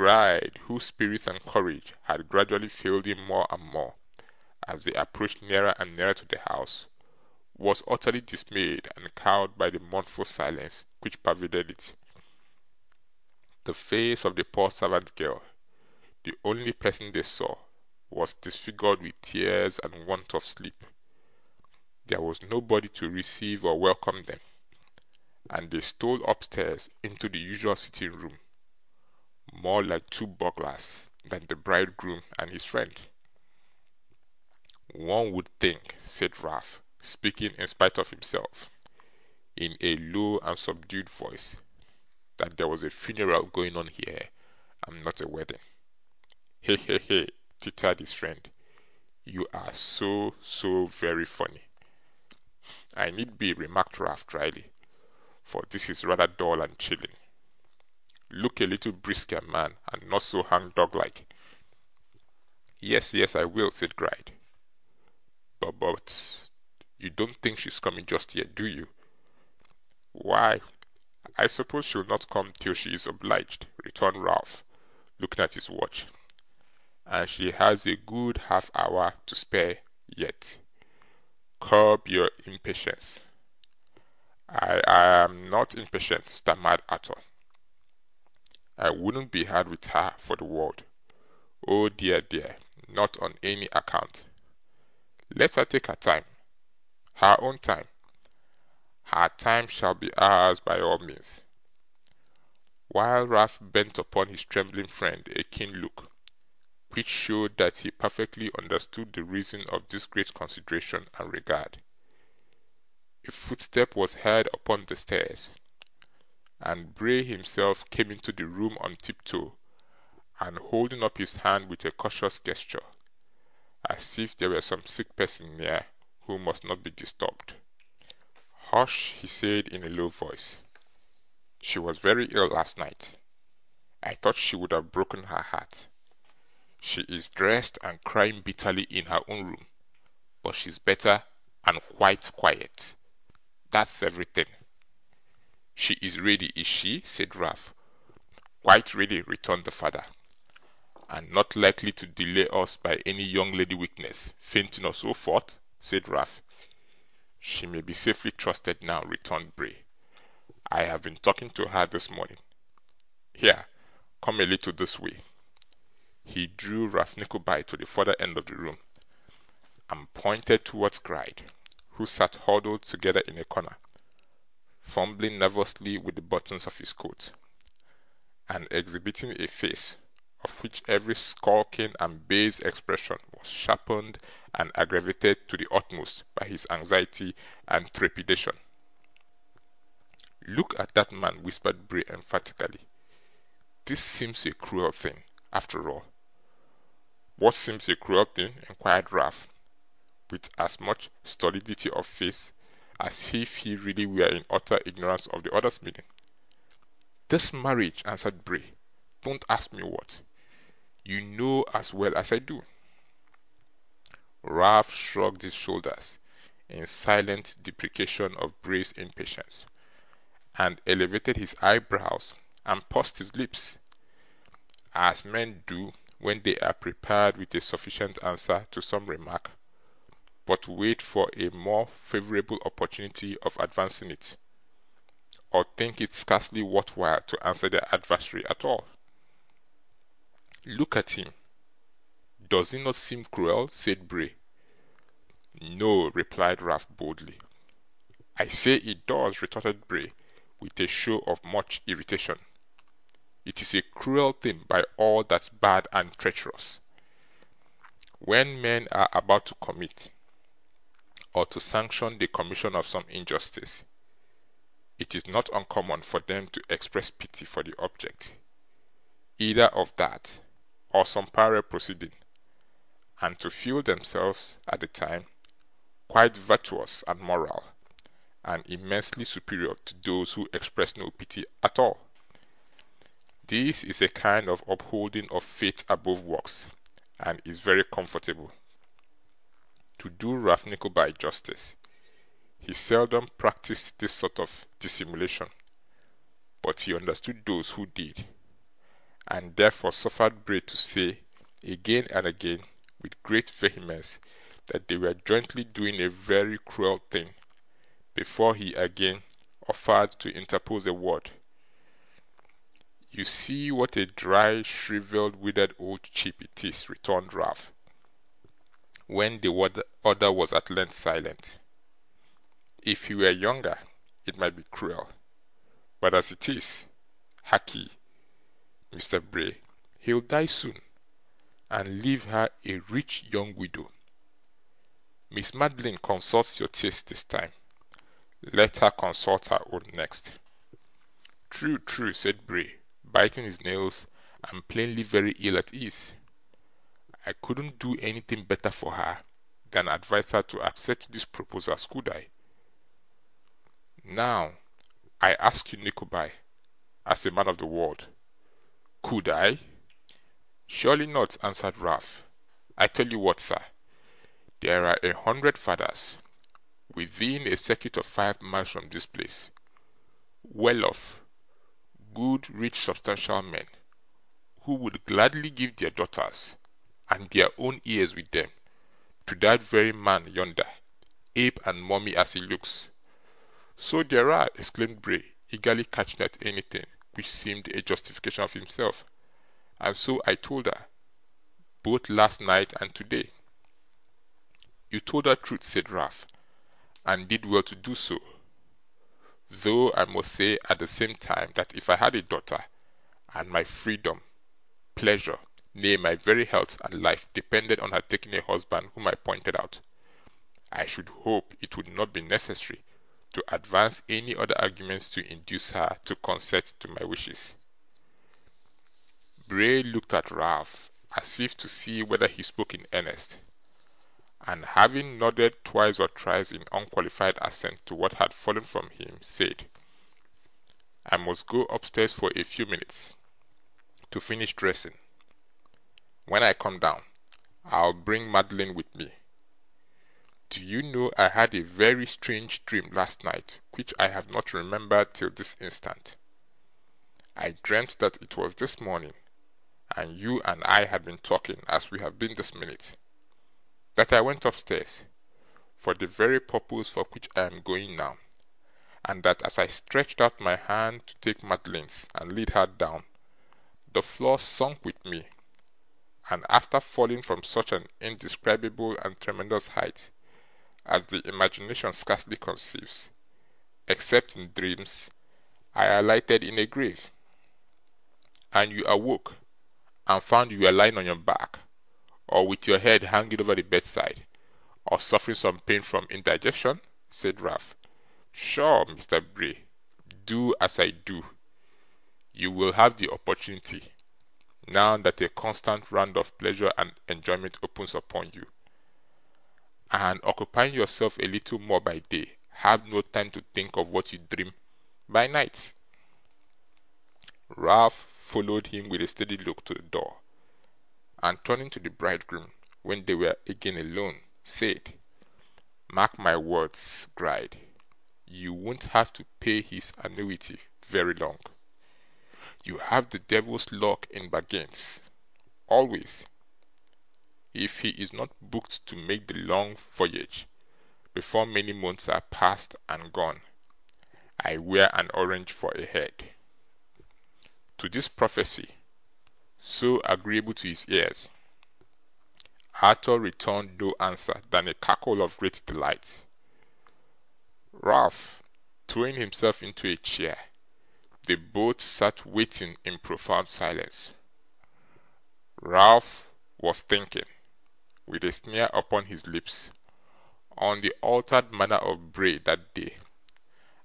Gride, whose spirits and courage had gradually failed him more and more as they approached nearer and nearer to the house, was utterly dismayed and cowed by the mournful silence which pervaded it. The face of the poor servant girl, the only person they saw, was disfigured with tears and want of sleep. There was nobody to receive or welcome them, and they stole upstairs into the usual sitting room, more like two burglars than the bridegroom and his friend. One would think, said Ralph, speaking in spite of himself, in a low and subdued voice, that there was a funeral going on here, and not a wedding. Hey, hey, hey, tittered his friend. You are so very funny. I need be, remarked Ralph dryly, for this is rather dull and chilling. Look a little brisker, man, and not so hang-dog like. Yes, yes, I will, said Gride. But you don't think she's coming just yet, do you? Why, I suppose she'll not come till she is obliged, returned Ralph, looking at his watch, and she has a good half hour to spare yet. Curb your impatience. I am not impatient, stammered Arthur. I wouldn't be hard with her for the world. Oh dear, dear, not on any account. Let her take her time, her own time. Her time shall be ours by all means. While Ralph bent upon his trembling friend a keen look, which showed that he perfectly understood the reason of this great consideration and regard, a footstep was heard upon the stairs, and Bray himself came into the room on tiptoe, and holding up his hand with a cautious gesture, as if there were some sick person near who must not be disturbed. Hush, he said in a low voice. She was very ill last night. I thought she would have broken her heart. She is dressed and crying bitterly in her own room, but she's better and quite quiet. That's everything. She is ready, is she? Said Ralph. Quite ready, returned the father, and not likely to delay us by any young lady weakness, fainting or so forth, said Ralph. She may be safely trusted now, returned Bray. I have been talking to her this morning. Here, come a little this way. He drew Ralph Nickleby to the further end of the room, and pointed towards Gride, who sat huddled together in a corner, fumbling nervously with the buttons of his coat, and exhibiting a face of which every skulking and base expression was sharpened and aggravated to the utmost by his anxiety and trepidation. Look at that man, whispered Bray emphatically. This seems a cruel thing, after all. What seems a cruel thing? Inquired Ralph, with as much stolidity of face as if he really were in utter ignorance of the other's meaning. This marriage, answered Bray. Don't ask me what. You know as well as I do. Ralph shrugged his shoulders in silent deprecation of Bray's impatience, and elevated his eyebrows and pursed his lips, as men do when they are prepared with a sufficient answer to some remark, but wait for a more favourable opportunity of advancing it, or think it scarcely worth while to answer their adversary at all. Look at him. Does he not seem cruel? Said Bray. No, replied Ralph boldly. I say it does, retorted Bray, with a show of much irritation. It is a cruel thing by all that's bad and treacherous. When men are about to commit, or to sanction the commission of some injustice, it is not uncommon for them to express pity for the object, either of that, or some parallel proceeding, and to feel themselves, at the time, quite virtuous and moral, and immensely superior to those who express no pity at all. This is a kind of upholding of faith above works, and is very comfortable. To do Ralph Nickleby justice, he seldom practised this sort of dissimulation, but he understood those who did, and therefore suffered Bray to say, again and again, with great vehemence, that they were jointly doing a very cruel thing, before he again offered to interpose a word. You see what a dry, shrivelled, withered old chip it is, returned Ralph, when the other was at length silent. If he were younger, it might be cruel, but as it is, harkee, Mr. Bray, he'll die soon, and leave her a rich young widow. Miss Madeline consults your taste this time. Let her consult her own next. True, true, said Bray, biting his nails, and plainly very ill at ease. I couldn't do anything better for her than advise her to accept these proposals, could I? Now, I ask you, Nickleby, as a man of the world, could I? Surely not, answered Ralph. I tell you what, sir, there are 100 fathers, within a circuit of 5 miles from this place, well off, good, rich, substantial men, who would gladly give their daughters, and their own ears with them, to that very man yonder, ape and mummy as he looks. So there are, exclaimed Bray, eagerly catching at anything which seemed a justification of himself. And so I told her, both last night and today. You told her truth, said Ralph, and did well to do so. Though I must say at the same time that if I had a daughter, and my freedom, pleasure, nay, my very health and life depended on her taking a husband whom I pointed out, I should hope it would not be necessary to advance any other arguments to induce her to consent to my wishes. Bray looked at Ralph as if to see whether he spoke in earnest, and having nodded twice or thrice in unqualified assent to what had fallen from him, said, I must go upstairs for a few minutes to finish dressing. When I come down, I'll bring Madeline with me. Do you know I had a very strange dream last night, which I have not remembered till this instant. I dreamt that it was this morning, and you and I had been talking as we have been this minute, that I went upstairs, for the very purpose for which I am going now, and that as I stretched out my hand to take Madeline's and lead her down, the floor sunk with me, and after falling from such an indescribable and tremendous height as the imagination scarcely conceives, except in dreams, I alighted in a grave, and you awoke, and found you were lying on your back, or with your head hanging over the bedside, or suffering some pain from indigestion, said Ralph. Sure, Mr. Bray, do as I do. You will have the opportunity, now that a constant round of pleasure and enjoyment opens upon you, and occupying yourself a little more by day, have no time to think of what you dream by night. Ralph followed him with a steady look to the door, and turning to the bridegroom when they were again alone, said, Mark my words, Gride, you won't have to pay his annuity very long. You have the devil's luck in bargains, always. If he is not booked to make the long voyage before many months are past and gone, I wear an orange for a head. To this prophecy, so agreeable to his ears, Arthur returned no answer than a cackle of great delight. Ralph, throwing himself into a chair, they both sat waiting in profound silence. Ralph was thinking, with a sneer upon his lips, on the altered manner of Bray that day,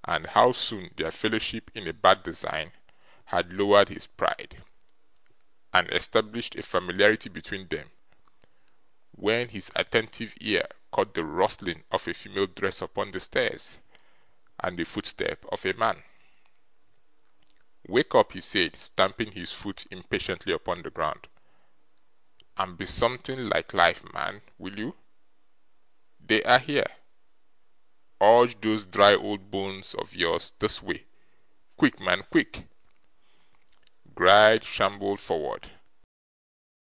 and how soon their fellowship in a bad design had lowered his pride, and established a familiarity between them, when his attentive ear caught the rustling of a female dress upon the stairs, and the footstep of a man. Wake up, he said, stamping his foot impatiently upon the ground, and be something like life, man, will you? They are here. Urge those dry old bones of yours this way. Quick, man, quick. Gride shambled forward,